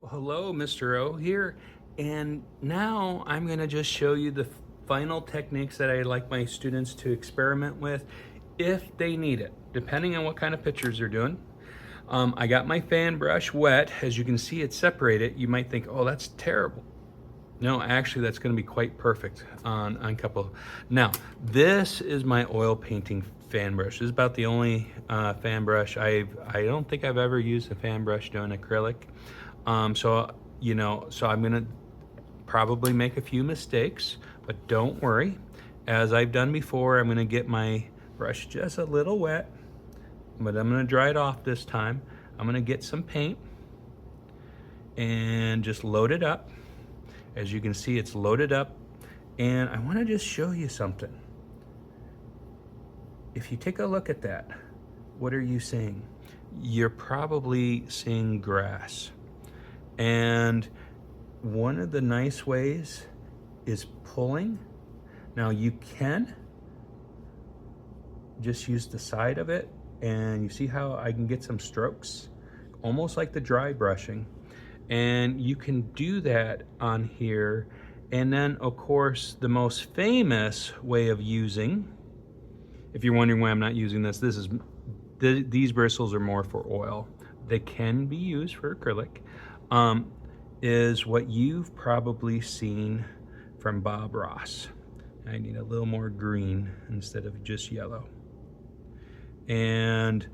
Hello, Mr. O here, and now I'm going to just show you the final techniques that I like my students to experiment with if they need it, depending on what kind of pictures they're doing. I got my fan brush wet. As you can see, it's separated. You might think, oh, that's terrible. No, actually, that's going to be quite perfect on a couple. Now, this is my oil painting fan brush. This is about the only fan brush I don't think I've ever used a fan brush doing acrylic. So I'm gonna probably make a few mistakes, but don't worry. As I've done before, I'm gonna get my brush just a little wet, but I'm gonna dry it off this time. I'm gonna get some paint and just load it up. As you can see, it's loaded up, and I wanna just show you something. If you take a look at that, what are you seeing? You're probably seeing grass. And one of the nice ways is pulling. Now you can just use the side of it, and you see how I can get some strokes, almost like the dry brushing. And you can do that on here. And then of course, the most famous way of using, if you're wondering why I'm not using this, these bristles are more for oil. They can be used for acrylic. Is what you've probably seen from Bob Ross. I need a little more green instead of just yellow. And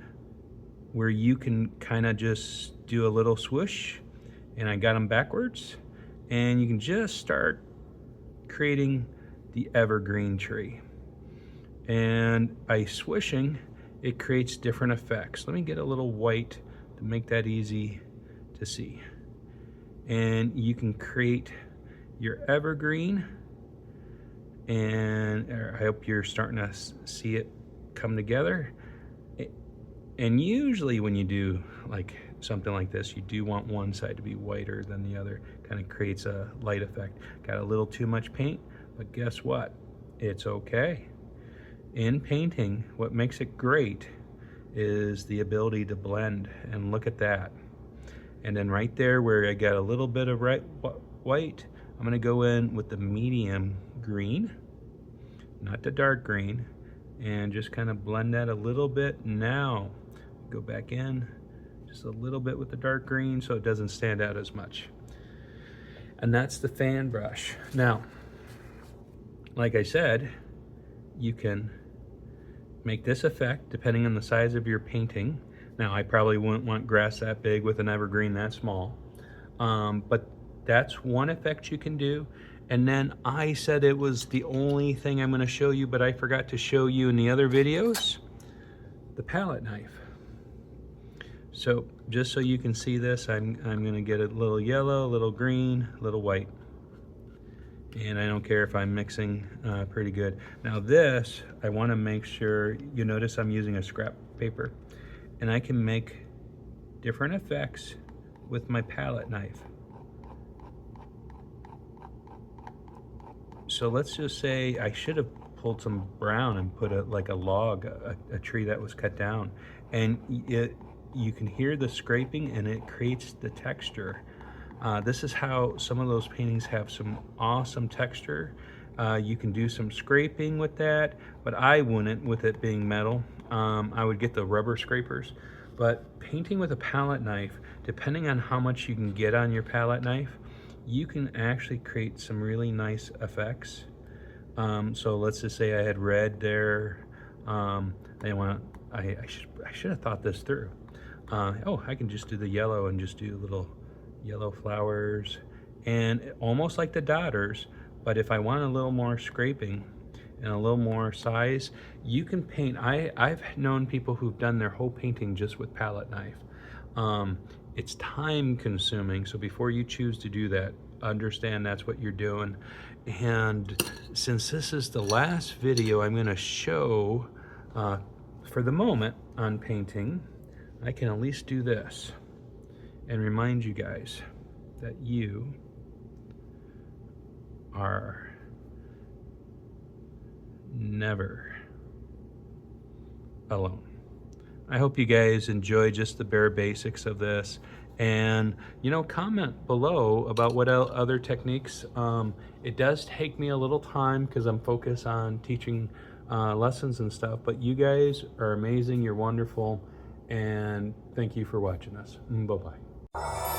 where you can kind of just do a little swoosh, and I got them backwards, and you can just start creating the evergreen tree. And by swishing, it creates different effects. Let me get a little white to make that easy to see. And you can create your evergreen, and I hope you're starting to see it come together. And usually when you do like something like this, you do want one side to be whiter than the other. Kind of creates a light effect. Got a little too much paint, but guess what? It's okay. In painting, what makes it great is the ability to blend, and look at that. And then right there where I got a little bit of white, I'm gonna go in with the medium green, not the dark green, and just kind of blend that a little bit. Now, go back in just a little bit with the dark green so it doesn't stand out as much. And that's the fan brush. Now, like I said, you can make this effect depending on the size of your painting. Now, I probably wouldn't want grass that big with an evergreen that small, but that's one effect you can do. And then I said it was the only thing I'm going to show you, but I forgot to show you in the other videos, the palette knife. So just so you can see this, I'm going to get a little yellow, a little green, a little white. And I don't care if I'm mixing pretty good. Now this, I want to make sure, you notice I'm using a scrap paper, and I can make different effects with my palette knife. So let's just say I should have pulled some brown and put like a log, a tree that was cut down, and you can hear the scraping, and it creates the texture. This is how some of those paintings have some awesome texture. You can do some scraping with that, but I wouldn't, with it being metal. I would get the rubber scrapers. But painting with a palette knife, depending on how much you can get on your palette knife, you can actually create some really nice effects. So let's just say I had red there. I should have thought this through. Oh, I can just do the yellow and just do little yellow flowers, and almost like the dotters. But if I want a little more scraping and a little more size, you can paint. I've known people who've done their whole painting just with palette knife. It's time consuming, so before you choose to do that, understand that's what you're doing. And since this is the last video I'm going to show for the moment on painting, I can at least do this and remind you guys that you are never alone. I hope you guys enjoy just the bare basics of this, And, comment below about what other techniques. It does take me a little time because I'm focused on teaching lessons and stuff, but you guys are amazing. You're wonderful. And thank you for watching us. Bye-bye.